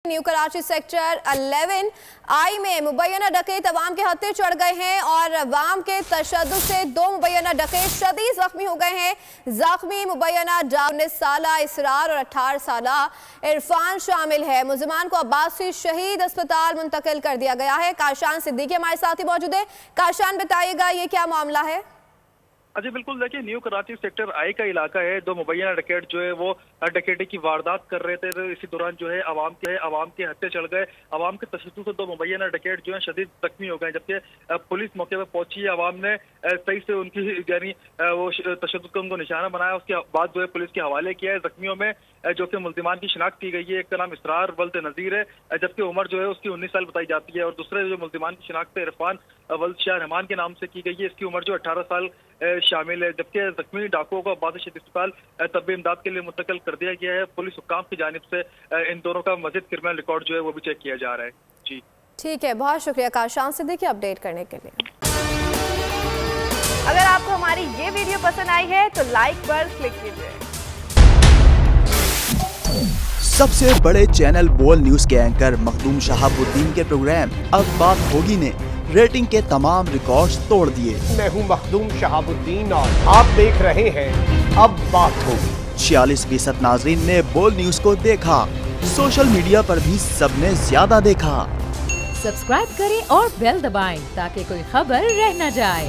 New Karachi sector 11 आई में मुबैना डकैत अवाम के हत्थे चढ़ गए हैं और अवाम के तशद्दुद से 2 मुबैना डकैत शदीद जख्मी हो गए हैं। जख्मी मुबैना 19 साला इसरार और 18 साला इरफान शामिल है। मुलजिमान को अब्बासी शहीद अस्पताल मुंतकिल कर दिया गया है। काशान सिद्दीकी हमारे साथ ही मौजूद है। काशान, बताइएगा ये क्या मामला है? जी बिल्कुल, देखिए न्यू कराची सेक्टर आई का इलाका है। 2 मुबैना डकैत जो है वो डकैती की वारदात कर रहे थे, तो इसी दौरान जो है आवाम के हत्थे चढ़ गए। आवाम के तशद्दुद से 2 मुबैना डकैत जो है शदीद जख्मी हो गए, जबकि पुलिस मौके पर पहुंची। आवाम ने सही से उनकी यानी वो तशद्दुद को उनको निशाना बनाया। उसके बाद जो है पुलिस के हवाले किया है। जख्मियों में जो कि मुल्जिमान की शिनाख्त की गई है, एक का नाम इसरार वल्द नजीर है, जबकि उम्र जो है उसकी 19 साल बताई जाती है, और दूसरे जो मुल्जिमान की शिनाख्त है इरफान वल्द शाह रहमान के नाम से की गई है। इसकी उम्र जो 18 साल शामिल है, जबकि जख्मी डाकुओं को अब्बासी शहीद अस्पताल तब्बी इमदाद के लिए मुंतकिल कर दिया गया है। पुलिस हुक्काम की जानिब से इन दोनों का मज़ीद क्रिमिनल रिकॉर्ड जो है वो भी चेक किया जा रहा है। जी ठीक है, बहुत शुक्रिया काशान सिद्दीकी अपडेट करने के लिए। अगर आपको हमारी ये वीडियो पसंद आई है तो लाइक पर क्लिक कीजिए। सबसे बड़े चैनल बोल न्यूज के एंकर मखदूम शहाबुद्दीन के प्रोग्राम अब बात होगी ने रेटिंग के तमाम रिकॉर्ड्स तोड़ दिए। मैं हूं मखदूम शहाबुद्दीन और आप देख रहे हैं अब बात होगी। 46% नाजरीन ने बोल न्यूज को देखा। सोशल मीडिया पर भी सबने ज्यादा देखा। सब्सक्राइब करें और बेल दबाएं ताकि कोई खबर रह न जाए।